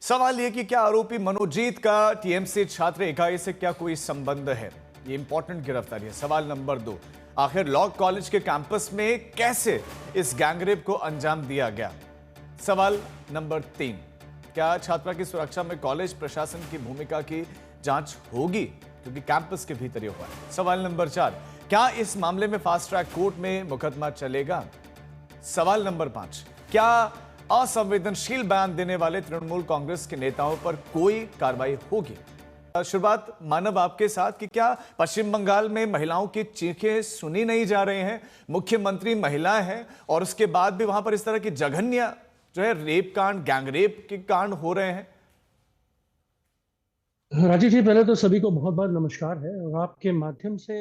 सवाल ये कि क्या आरोपी मनोजीत का टीएमसी छात्र इकाई से क्या कोई संबंध है? ये इंपॉर्टेंट गिरफ्तारी है। सवाल नंबर 2, आखिर लॉ कॉलेज के कैंपस में कैसे इस गैंगरेप को अंजाम दिया गया? सवाल नंबर 3, क्या छात्रा की सुरक्षा में कॉलेज प्रशासन की भूमिका की जांच होगी क्योंकि कैंपस के भीतर ये हुआ है? सवाल नंबर 4, क्या इस मामले में फास्ट ट्रैक कोर्ट में मुकदमा चलेगा? सवाल नंबर 5, क्या असंवेदनशील बयान देने वाले तृणमूल कांग्रेस के नेताओं पर कोई कार्रवाई होगी? शुरुआत मानव आपके साथ कि क्या पश्चिम बंगाल में महिलाओं की चीखें सुनी नहीं जा रही हैं? मुख्यमंत्री महिला है और उसके बाद भी वहां पर इस तरह की जघन्य जो है रेप कांड, गैंगरेप के कांड हो रहे हैं। राजीव जी, पहले तो सभी को बहुत बहुत नमस्कार है और आपके माध्यम से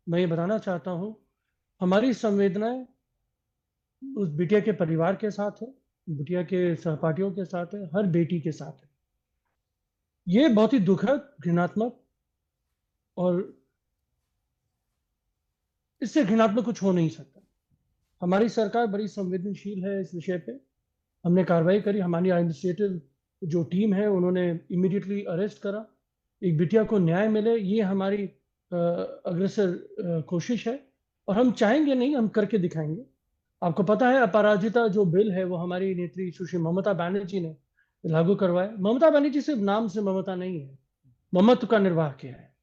मैं ये बताना चाहता हूँ, हमारी संवेदनाएं उस बिटिया के परिवार के साथ है, बिटिया के सहपाठियों के साथ है, हर बेटी के साथ है। ये बहुत ही दुखद, घृणात्मक और इससे घृणात्मक कुछ हो नहीं सकता। हमारी सरकार बड़ी संवेदनशील है इस विषय पे। हमने कार्रवाई करी, हमारी एडमिनिस्ट्रेटिव जो टीम है उन्होंने इमीडिएटली अरेस्ट करा, एक बिटिया को न्याय मिले, ये हमारी अग्रसर कोशिश है और हम चाहेंगे नहीं, हम करके दिखाएंगे। आपको पता है अपराजिता जो बिल है वो हमारी नेत्री सुश्री ममता बनर्जी ने लागू करवाया। ममता बनर्जी सिर्फ नाम से ममता नहीं है, ममत्व का निर्वाह किया है।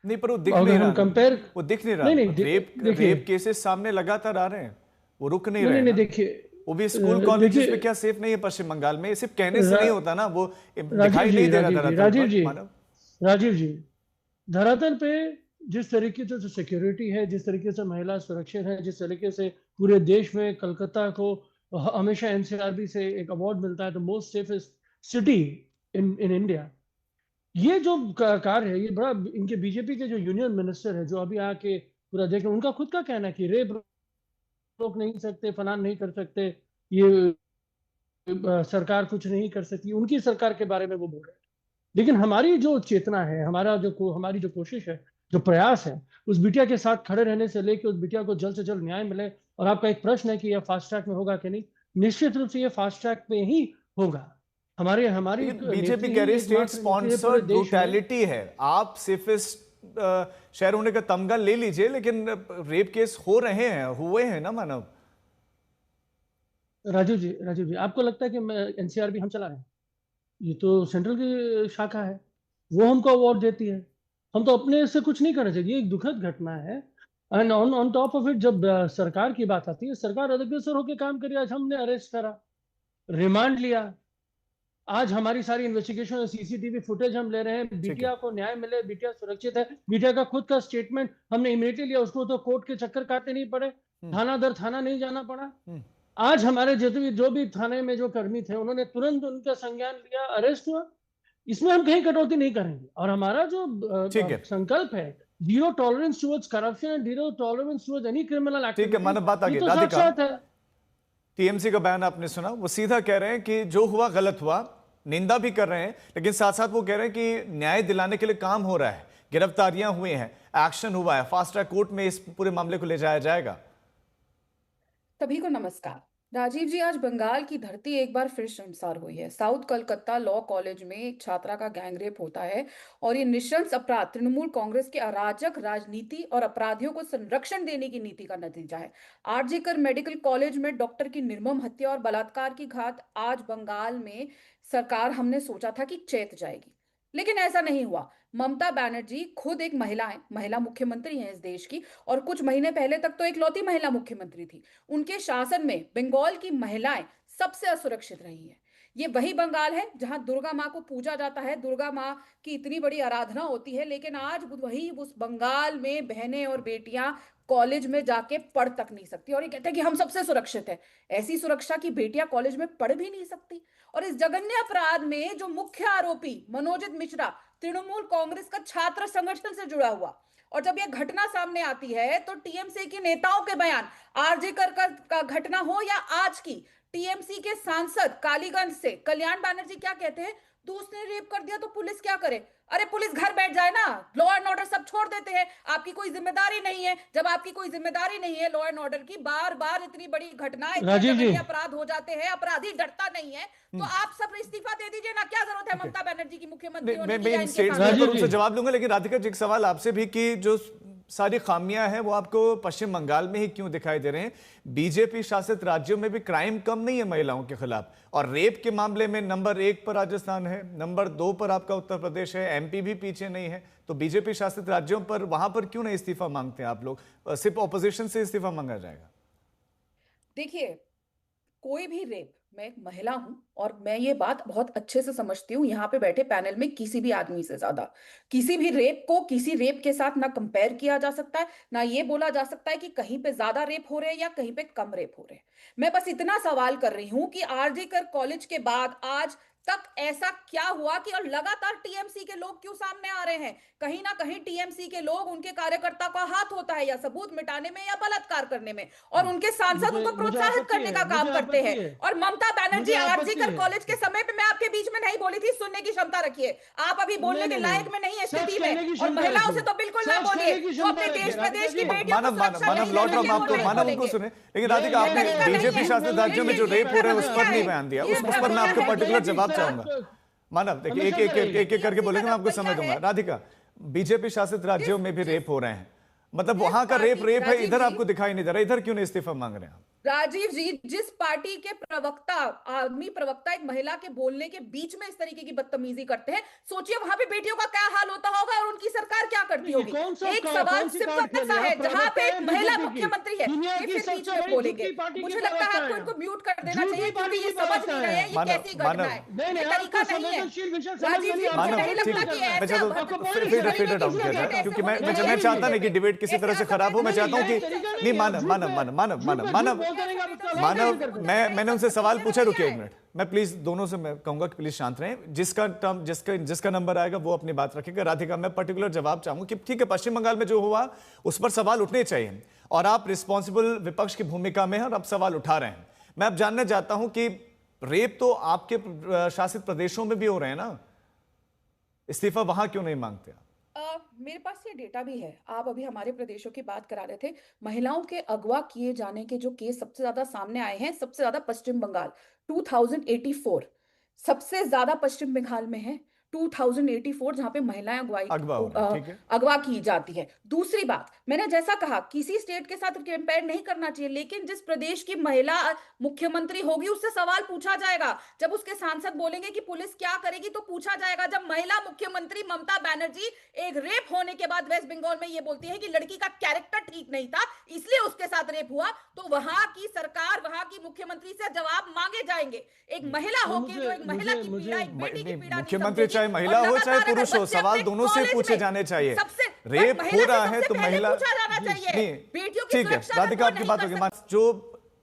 नहीं, पर वो दिख अगर नहीं हम रहा, कंपेयर वो दिख नहीं रहा। नहीं नहीं रेप केसेस सामने लगातार आ रहे हैं, वो रुक नहीं रहे नहीं ना। देखिए, वो भी स्कूल कॉलेजेस में क्या सेफ नहीं है पश्चिम बंगाल में? सिर्फ कहने से नहीं होता ना, वो दिखाई नहीं दे रहा धरातल पर। राजीव जी, धरातल पे जिस तरीके से सिक्योरिटी है, जिस तरीके से महिला सुरक्षित है, जिस तरीके से पूरे देश में कलकत्ता को हमेशा एनसीआरबी से एक अवार्ड मिलता है the most safest city in India. ये जो कार्य है, ये बड़ा, इनके बीजेपी के जो यूनियन मिनिस्टर है जो अभी आके पूरा देख रहे, उनका खुद का कहना है कि रेप रोक नहीं सकते, फलान नहीं कर सकते, ये सरकार कुछ नहीं कर सकती, उनकी सरकार के बारे में वो बोल रहे हैं। लेकिन हमारी जो चेतना है, हमारी जो कोशिश है, जो प्रयास है, उस बिटिया के साथ खड़े रहने से लेकर उस बिटिया को जल्द से जल्द न्याय मिले। और आपका एक प्रश्न है कि यह फास्ट ट्रैक में होगा कि नहीं, निश्चित रूप से यह फास्ट ट्रैक में ही होगा। हमारी बीजेपी कह रही स्टेट स्पॉन्सर्ड ब्रूटैलिटी है। आप सेफेस्ट शहर होने का तमगा ले लीजिए, लेकिन रेप केस हो रहे हैं, हुए हैं ना मानव। राजीव जी, आपको लगता है कि एनसीआरबी हम चला रहे हैं? ये तो सेंट्रल की शाखा है, वो हमको अवार्ड देती है। हम तो अपने से कुछ नहीं कर रहे। ये एक दुखद घटना है। And on top of it, जब सरकार की बात आती है, सरकार अग्रसर होकर काम करी। आज हमने अरेस्ट करा, रिमांड लिया, आज हमारी सारी इन्वेस्टिगेशन, सीसीटीवी फुटेज हम ले रहे हैं, बिटिया को न्याय मिले, बिटिया सुरक्षित है। बिटिया का खुद का स्टेटमेंट हमने इमीडिएटली लिया, उसको तो कोर्ट के चक्कर काटने नहीं पड़े, थाना दर थाना नहीं जाना पड़ा। आज हमारे जो भी थाने में जो कर्मी थे, उन्होंने तुरंत उनका संज्ञान लिया, अरेस्ट हुआ। इसमें हम कहीं कटौती नहीं करेंगे और हमारा जो संकल्प है, zero tolerance towards corruption and zero tolerance towards any criminal activity. ठीक है, मानव बात आगे। राधिका, टीएमसी का बयान आपने सुना, वो सीधा कह रहे हैं कि जो हुआ गलत हुआ, निंदा भी कर रहे हैं, लेकिन साथ साथ वो कह रहे हैं कि न्याय दिलाने के लिए काम हो रहा है, गिरफ्तारियां हुई हैं, एक्शन हुआ है, फास्ट ट्रैक कोर्ट में इस पूरे मामले को ले जाया जाएगा। सभी को नमस्कार। राजीव जी, आज बंगाल की धरती एक बार फिर शर्मसार हुई है। साउथ कलकत्ता लॉ कॉलेज में एक छात्रा का गैंगरेप होता है और ये नृशंस अपराध तृणमूल कांग्रेस की अराजक राजनीति और अपराधियों को संरक्षण देने की नीति का नतीजा है। आरजे कर मेडिकल कॉलेज में डॉक्टर की निर्मम हत्या और बलात्कार की घात आज बंगाल में सरकार, हमने सोचा था कि चेत जाएगी, लेकिन ऐसा नहीं हुआ। ममता बनर्जी खुद एक महिला है, महिला मुख्यमंत्री है इस देश की, और कुछ महीने पहले तक तो इकलौती महिला मुख्यमंत्री थी। उनके शासन में बंगाल की महिलाएं सबसे असुरक्षित रही हैं। ये वही बंगाल है जहां दुर्गा माँ को पूजा जाता है, दुर्गा माँ की इतनी बड़ी आराधना होती है, लेकिन आज वही उस बंगाल में बहनें और बेटियां कॉलेज में जाके पढ़ तक नहीं सकती और ये कहते हैं कि हम सबसे सुरक्षित है। ऐसी सुरक्षा की बेटियां कॉलेज में पढ़ भी नहीं सकती। और इस जघन्य अपराध में जो मुख्य आरोपी मनोजीत मिश्रा, तृणमूल कांग्रेस का छात्र संगठन से जुड़ा हुआ, और जब यह घटना सामने आती है तो टीएमसी के नेताओं के बयान, आरजे कर का घटना हो या आज की, टीएमसी के सांसद कालीगंज से कल्याण बनर्जी क्या कहते हैं, दोस्त ने रेप कर दिया तो पुलिस क्या करे? अरे पुलिस घर बैठ जाए ना, लॉ एंड ऑर्डर सब छोड़ देते हैं, आपकी कोई जिम्मेदारी नहीं है। जब आपकी कोई जिम्मेदारी नहीं है लॉ एंड ऑर्डर की, बार बार इतनी बड़ी घटनाएं, अपराध हो जाते हैं, अपराधी डरता नहीं है, तो आप सब इस्तीफा दे दीजिए ना, क्या है ममता बनर्जी की मुख्यमंत्री मैं होने मैं की या इन इनके स्टेट्स साथ? के ऊपर उनसे जवाब लूंगा, लेकिन राधिका जी एक सवाल आपसे भी कि जो सारी खामियां हैं वो आपको पश्चिम बंगाल में ही क्यों दिखाई दे रहे हैं? बीजेपी शासित राज्यों में भी क्राइम कम नहीं है महिलाओं के खिलाफ, और रेप के मामले में नंबर 1 पर राजस्थान है, नंबर 2 पर आपका उत्तर प्रदेश है, एमपी भी पीछे नहीं है। तो बीजेपी शासित राज्यों पर वहां पर क्यों नहीं इस्तीफा मांगते हैं आप लोग? सिर्फ ऑपोजिशन से इस्तीफा मांगा जाएगा? देखिए, कोई भी रेप, मैं एक महिला हूं और मैं ये बात बहुत अच्छे से समझती हूँ, यहाँ पे बैठे पैनल में किसी भी आदमी से ज्यादा किसी भी रेप को किसी रेप के साथ ना कंपेयर किया जा सकता है, ना ये बोला जा सकता है कि कहीं पे ज्यादा रेप हो रहे हैं या कहीं पे कम रेप हो रहे हैं। मैं बस इतना सवाल कर रही हूं कि आरजी कर कॉलेज के बाद आज तक ऐसा क्या हुआ कि और लगातार टीएमसी के लोग क्यों सामने आ रहे हैं? कहीं ना कहीं टीएमसी के लोग, उनके कार्यकर्ता का हाथ होता है या सबूत मिटाने में या बलात्कार करने में, और उनके सांसद उनको मुझे प्रोत्साहित आपत्ति करने है, का काम मुझे करते हैं। आपत्ति है, और ममता बनर्जी मुझे आरजी आपत्ति कर है। कॉलेज के समय पे मैं आपके बीच में नहीं बोली थी, सुनने की क्षमता रखिए। आप अभी बोलने नहीं के नहीं लायक में नहीं है सच स्थिति कहने की में, और क्षमता महिलाओं से रखिए, तो बिल्कुल ना सच बोलिए। कहने की वो अपने क्षमता देश रखिए, प्रदेश की राधिका जी। बेटियों को मानव सुरक्षा मानव नहीं लौट रहा हूं, देंगे, वो आपको नहीं मानव उनको बोलेंगे। सुने, लेकिन ये राधिका आपने तरीका नहीं बीजेपी है। शासित राज्यों में जो ये रेप हो रहे हैं उस तरीका पर नहीं है। बयान दिया, ये उस पर मैं आपको तरीका है। पर्टिकुलर जवाब सर, चाहूंगा। मानव देखिए, एक हमेशा एक से एक एक एक करके बोलेंगे, मैं आपको समय तरीका दूंगा। है। राधिका, बीजेपी शासित राज्यों में भी रेप हो रहे हैं, मतलब जिस वहां का रेप पार्टी- रेप है, राजीव इधर जी, आपको दिखाई नहीं दे रहा, इधर क्यों नहीं इस्तीफा मांग रहे हैं आप? राजीव जी, जिस पार्टी के प्रवक्ता, आर्मी प्रवक्ता एक महिला के बोलने के बीच में इस तरीके की बदतमीजी करते हैं, सोचिए वहां पे बेटियों का क्या हाल होता होगा और उनकी सरकार क्या करती होगी। एक सवाल सिंपल सा है, जहां पे एक महिला मुख्यमंत्री है, दुनिया ये की फिर बीच सबसे में बड़ी बोलेंगे। झूठी पार्टी की मुझे लगता है प्रवक्ता आपको है। इनको म्यूट कर देना झूठी चाहिए, पार्टी क्योंकि ये की समझ प्रवक्ता नहीं रहे है। हैं ये मानव- कैसी घटना मानव- है। नहीं नहीं ये तरीका आपको नहीं है। संवेदनशील विषय समझ में राजीव जी, नहीं मुझे आता। मानव, नहीं ठीक लगता कि है, मैं ऐसे चलो अब फेड आउट किया जाए, क्योंकि मैं चाहता नहीं कि डिबेट किसी तरह से खराब हो। मैं चाहता हूं कि नहीं, मानव मानव मानव मानव मानव मानव मानव मैंने उनसे सवाल पूछा, रुकिए एक मिनट, मैं प्लीज दोनों से मैं कहूंगा कि प्लीज शांत रहें, जिसका नंबर आएगा वो अपनी बात रखेगा। राधिका, मैं पर्टिकुलर जवाब चाहूंगा कि ठीक है, पश्चिम बंगाल में जो हुआ उस पर सवाल उठने चाहिए, और आप रिस्पॉन्सिबल विपक्ष की भूमिका में हैं और आप सवाल उठा रहे हैं। मैं अब जानना चाहता हूं कि रेप तो आपके शासित प्रदेशों में भी हो रहे हैं ना, इस्तीफा वहां क्यों नहीं मांगते आप? मेरे पास ये डेटा भी है। आप अभी हमारे प्रदेशों की बात करा रहे थे, महिलाओं के अगवा किए जाने के जो केस सबसे ज्यादा सामने आए हैं, सबसे ज्यादा पश्चिम बंगाल 2084, सबसे ज्यादा पश्चिम बंगाल में है 2084, जहां पे महिलाएं अगवा हो रहे हैं, ठीक है। अगवा की जाती है। दूसरी बात, मैंने जैसा कहा किसी स्टेट के साथ कंपेयर नहीं करना चाहिए, लेकिन जिस प्रदेश की महिला मुख्यमंत्री होगी उससे सवाल पूछा जाएगा। जब उसके सांसद बोलेंगे कि पुलिस क्या करेगी तो पूछा जाएगा। जब महिला मुख्यमंत्री ममता बनर्जी एक रेप होने के बाद वेस्ट बंगाल में ये बोलती है कि लड़की का कैरेक्टर ठीक नहीं था इसलिए उसके साथ रेप हुआ, तो वहां की सरकार, वहां की मुख्यमंत्री से जवाब मांगे जाएंगे। एक महिला होकर जो एक महिला की पीड़ा, एक बेटी की पीड़ा मुख्यमंत्री चाहे महिला हो चाहे पुरुष हो, सवाल दोनों से पूछे जाने चाहिए। रेप हो रहा है तो महिला, ठीक है राधिका, आपकी बात होगी। जो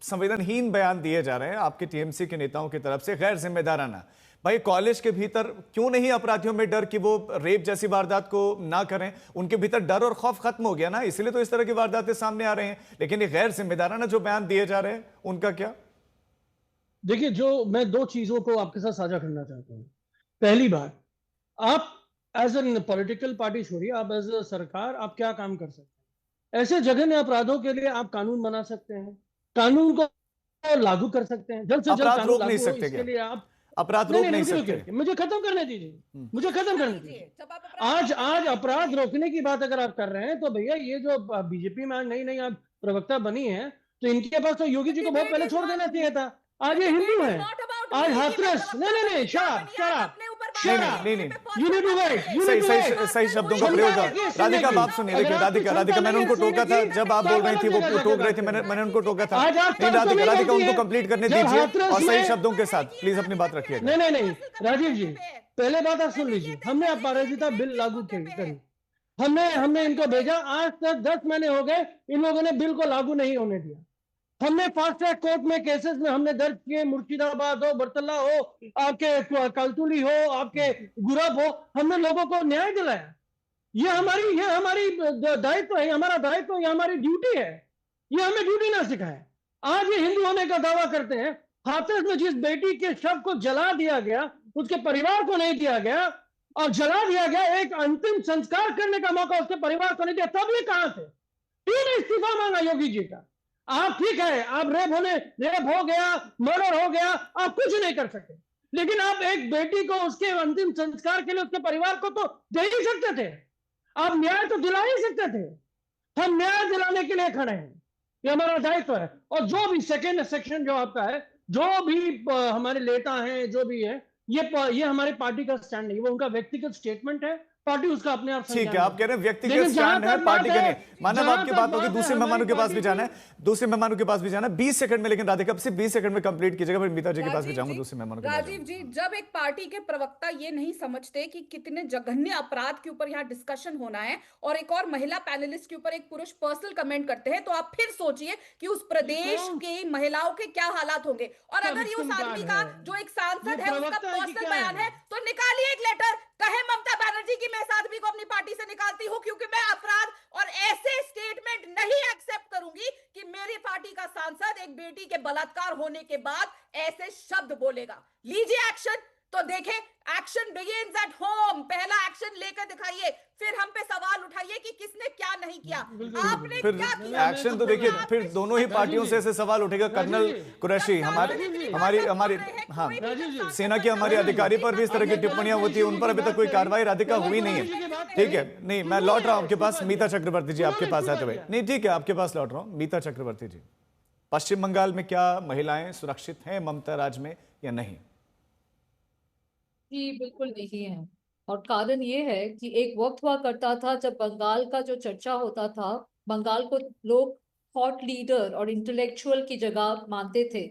संवेदनहीन बयान दिए जा रहे हैं आपके टीएमसी के नेताओं की तरफ से, गैर जिम्मेदाराना, भाई कॉलेज के भीतर क्यों नहीं अपराधियों में डर कि वो रेप जैसी वारदात को ना करें? उनके भीतर डर और खौफ खत्म हो गया ना, इसलिए तो इस तरह की वारदातें सामने आ रहे हैं। लेकिन ये गैर जिम्मेदाराना जो बयान दिए जा रहे हैं उनका क्या? देखिए, जो मैं दो चीजों को आपके साथ साझा करना चाहता हूं। पहली बात, आप एज ए पॉलिटिकल पार्टी छोड़िए, आप एज ए सरकार आप क्या काम कर सकते हैं? ऐसे जघन्य अपराधों के लिए आप कानून बना सकते हैं, कानून को लागू कर सकते हैं, जल्द से जल्द अपराध कानून रोक लागू नहीं हो, सकते इसके क्या? लिए आप अपराध रोक नहीं रुकिए, सकते? रुकिए, मुझे खत्म करने दीजिए, मुझे खत्म करने दीजिए। आज अपराध रोकने की बात अगर आप कर रहे हैं तो भैया, ये जो बीजेपी में आज नई नई आप प्रवक्ता बनी है, तो इनके पास तो योगी जी को बहुत पहले छोड़ देना चाहिए था। आज ये हिंदू है, आज हाथरस, नहीं शराब, नहीं, you need to wait, you need to wait। सही शब्दों का प्रयोग कर। राधिका, आप सुनिए, देखिए राधिका, मैंने उनको टोका था जब आप बोल रही थी, वो टोक रहे थे, मैंने उनको टोका था। नहीं राधिका, उनको कंप्लीट करने दीजिए और सही शब्दों के साथ प्लीज अपनी बात रखिए। नहीं राजीव जी, पहले बात आप सुन लीजिए। हमने अपराजिता बिल लागू करी, हमने इनको भेजा, आज तक 10 महीने हो गए, इन लोगों ने बिल को लागू नहीं होने दिया। हमने फास्ट ट्रैक कोर्ट में केसेस में हमने दर्ज किए, मुर्शिदाबाद हो, बरतला हो, आपके कलतुली हो, आपके गुरब हो, हमने लोगों को न्याय दिलाया। ये हमारी दायित्व है, हमारा दायित्व, ये हमारी ड्यूटी है। ये हमें ड्यूटी ना सिखाए। आज ये हिंदू होने का दावा करते हैं। हाथरस में जिस बेटी के शव को जला दिया गया, उसके परिवार को नहीं दिया गया, और जला दिया गया, एक अंतिम संस्कार करने का मौका उसके परिवार को नहीं दिया, तब ये कहां थे? क्यों इस्तीफा मांगा योगी जी का? आप ठीक है, आप रेप हो गया, मर्डर हो गया, आप कुछ नहीं कर सकते, लेकिन आप एक बेटी को उसके अंतिम संस्कार के लिए उसके परिवार को तो दे ही सकते थे, आप न्याय तो दिला ही सकते थे। हम न्याय दिलाने के लिए खड़े हैं, ये हमारा दायित्व है। और जो भी सेकेंड सेक्शन जो आपका है, जो भी हमारे नेता हैं, जो भी है, ये हमारी पार्टी का स्टैंड नहीं, वो उनका व्यक्तिगत स्टेटमेंट है, पार्टी उसका अपने आप ठीक है, संज्ञान आप कह रहे हैं व्यक्तिगत लेकिन जहां स्टैंड है, तक पार्टी बात का है, नहीं। मानव जहां आपकी तक बात होगी, बात दूसरे है मेहमानों हमारी के पास भी पार्टी जाना है, दूसरे मेहमानों के पास भी जाना है। 20 सेकंड में, लेकिन राधिका सिर्फ 20 सेकंड में कंप्लीट कीजिएगा, फिर मीता जी के पास भी राजीव जाऊंगा, जी, दूसरे मेहमानों के पास राजीव जी, जब एक पार्टी के प्रवक्ता ये नहीं समझते कि कितने जघन्य अपराध के ऊपर यहाँ डिस्कशन होना है और एक और महिला पैनलिस्ट के ऊपर एक पुरुष पर्सनल कमेंट करते हैं, तो आप फिर सोचिए कि उस प्रदेश की महिलाओं के क्या हालात होंगे। और क्या अगर ये उस विक्टिम आदमी कार्ड का है, जो एक सांसद है उसका प्रवक्ता है कि पर्सनल क्या बयान है, तो निकालिए एक लेटर, कहे ममता बनर्जी की मैं इस आदमी को अपनी पार्टी से निकालती हूं, क्योंकि मैं अपराध और ऐसे स्टेटमेंट नहीं एक्सेप्ट करूंगी कि मेरी पार्टी का सांसद एक बेटी के बलात्कार होने के बाद ऐसे शब्द बोलेगा। लीजिए एक्शन। तो देखें, एक्शन बिगिंस एट होम। पहला एक्शन लेकर दिखाइए, फिर हम पे सवाल उठाइए कि किसने क्या नहीं किया। आपने फिर क्या किया? एक्शन तो देखिए, फिर दोनों ही पार्टियों से ऐसे सवाल उठेगा। कर्नल कुरैशी, हमारी हाँ, सेना के हमारे अधिकारी पर भी इस तरह की टिप्पणियां होती है, उन पर अभी तक कोई कार्रवाई राधिका हुई नहीं है। ठीक है, नहीं, मैं लौट रहा हूं आपके पास। मीता चक्रवर्ती जी आपके पास आते हुए, नहीं ठीक है, आपके पास लौट रहा हूं। मीता चक्रवर्ती जी, पश्चिम बंगाल में क्या महिलाएं सुरक्षित हैं ममता राज में या नहीं? जी बिल्कुल नहीं है। और कारण ये है कि एक वक्त हुआ करता था जब बंगाल का जो चर्चा होता था, बंगाल को लोग थॉट लीडर और इंटेलेक्चुअल की जगह मानते थे।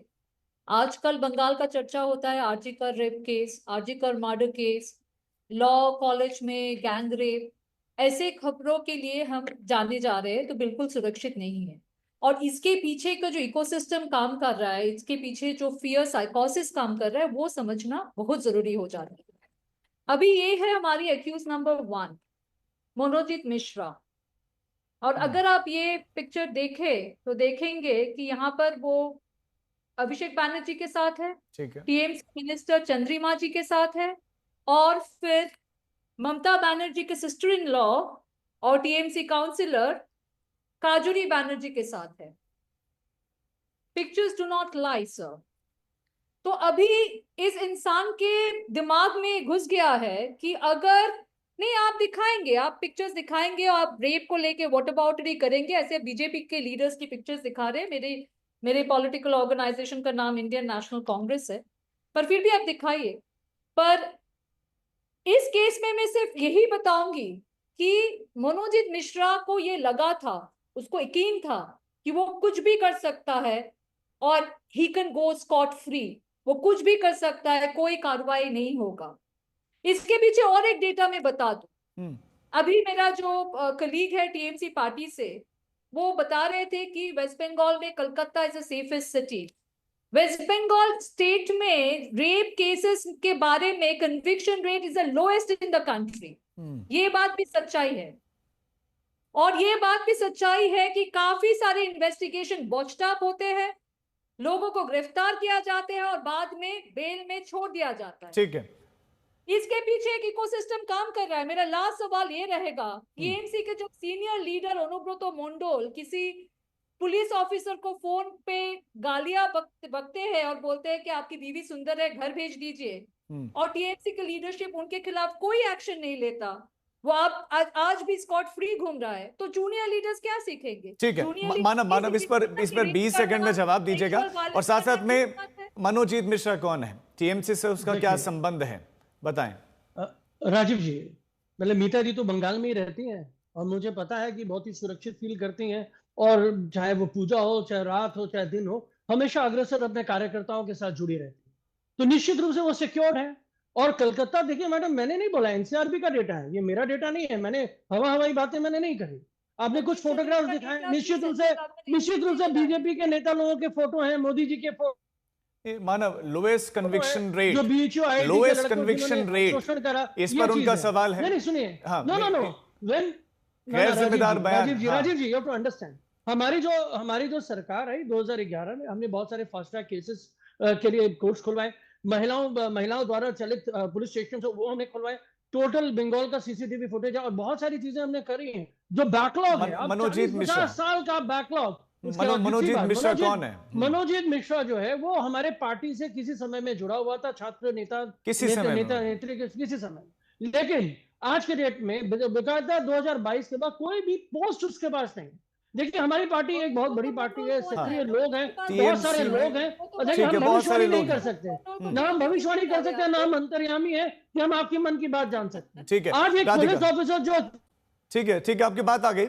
आजकल बंगाल का चर्चा होता है आरजी कर रेप केस, आरजी कर मर्डर केस, लॉ कॉलेज में गैंग रेप, ऐसे खबरों के लिए हम जाने जा रहे हैं, तो बिल्कुल सुरक्षित नहीं है। और इसके पीछे का जो इकोसिस्टम काम कर रहा है, इसके पीछे जो फियर साइकोसिस काम कर रहा है, वो समझना बहुत जरूरी हो जाता है। अभी ये है हमारी एक्यूज नंबर 1, मनोजीत मिश्रा। और अगर आप ये पिक्चर देखें तो देखेंगे कि यहाँ पर वो अभिषेक बैनर्जी के साथ है, ठीक है, टीएमसी मिनिस्टर चंद्रिमा जी के साथ है, और फिर ममता बनर्जी के सिस्टर इन लॉ और टीएमसी काउंसिलर काजोरी बनर्जी के साथ है। Pictures do not lie sir. तो अभी इस इंसान के दिमाग में घुस गया है कि अगर नहीं आप दिखाएंगे, आप पिक्चर्स दिखाएंगे और आप रेप को लेके व्हाट अबाउटरी करेंगे, ऐसे बीजेपी के लीडर्स की पिक्चर्स दिखा रहे हैं। मेरे पॉलिटिकल ऑर्गेनाइजेशन का नाम इंडियन नेशनल कांग्रेस है, पर फिर भी आप दिखाइए। पर इस केस में मैं सिर्फ यही बताऊंगी कि मनोजीत मिश्रा को ये लगा था, उसको यकीन था कि वो कुछ भी कर सकता है और he can go Scott free, वो कुछ भी कर सकता है, कोई कार्रवाई नहीं होगा। इसके पीछे और एक डेटा मैं बता दूं। अभी मेरा जो कलीग है टीएमसी पार्टी से, वो बता रहे थे कि वेस्ट बंगाल में Calcutta is the safest city. West Bengal state में रेप केसेस के बारे में conviction rate is the lowest in the country. ये बात भी सच्चाई है। और ये बात भी सच्चाई है कि काफी सारे इन्वेस्टिगेशन बॉच्ड अप होते हैं, लोगों को गिरफ्तार किया जाते हैं और बाद में बेल में छोड़ दिया जाता है। ठीक है, इसके पीछे एक इकोसिस्टम काम कर रहा है। मेरा लास्ट सवाल ये रहेगा, टीएमसी के जो सीनियर लीडर अनुब्रतो मंडल किसी पुलिस ऑफिसर को फोन पे गालियां बकते हैं और बोलते हैं कि आपकी बीवी सुंदर है, घर भेज दीजिए, और टीएमसी की लीडरशिप उनके खिलाफ कोई एक्शन नहीं लेता, वो आप आज भी स्कॉट फ्री घूम रहा है, तो जूनियर लीडर्स क्या सीखेंगे? ठीक है। मानव इस पर 20 सेकंड में जवाब दीजिएगा। और साथ साथ में मनोजीत मिश्रा कौन है, टीएमसी से उसका क्या संबंध है, बताएं। राजीव जी, मतलब मीता जी तो बंगाल में ही रहती हैं और मुझे पता है कि बहुत ही सुरक्षित फील करती हैं, और चाहे वो पूजा हो, चाहे रात हो, चाहे दिन हो, हमेशा अग्रसर अपने कार्यकर्ताओं के साथ जुड़ी रहती है, तो निश्चित रूप से वो सिक्योर्ड है। और कलकत्ता, देखिए मैडम, मैंने नहीं बोला, एनसीआरबी का डेटा है, ये मेरा डेटा नहीं है, मैंने हवाई बातें मैंने नहीं करी। आपने कुछ फोटोग्राफ दिखाए, निश्चित रूप से बीजेपी के नेता लोगों के फोटो हैं, मोदी जी के फोटो। मानव, लोएस्ट कन्विक्शन रेट, जो बीएचयू लोएस्ट कन्विक्शन रेट, इस पर उनका सवाल है। नहीं सुनिए, नो व्हेन गैर जिम्मेदार बयान। राजीव जी, यू हैव टू अंडरस्टैंड, हमारी जो सरकार आई 2011 में, हमने बहुत सारे फास्ट ट्रैक केसेस के लिए कोर्ट्स खुलवाए, महिलाओं द्वारा चलित पुलिस स्टेशन वो हमने खुलवाए, टोटल बंगाल का सीसीटीवी फुटेज है, और बहुत सारी चीजें हमने करी हैं। जो बैकलॉग है, मनोजीत मिश्रा, 50 साल का बैकलॉग, उसके बाद दूसरी मनोजीत बात, मिश्रा कौन है? मनोजीत मिश्रा जो है वो हमारे पार्टी से किसी समय में जुड़ा हुआ था, छात्र नेता किसी समय में? नेता नेत्री के किसी समय, लेकिन आज के डेट में बेकायदा 2022 के बाद कोई भी पोस्ट उसके पास नहीं। देखिए हमारी पार्टी एक बहुत बड़ी पार्टी है, सक्रिय लोग हैं, बहुत सारे TMC लोग हैं, और देखिए ठीक है, हम बहुत सारे भविष्यवाणी नहीं लोग कर हैं। सकते, ना हम भविष्यवाणी कर सकते हैं, ना हम अंतर्यामी है कि हम आपकी मन की बात जान सकते हैं। ठीक है, आज एक राधिका। पुलिस ऑफिसर जो ठीक है, आपकी बात आ गई।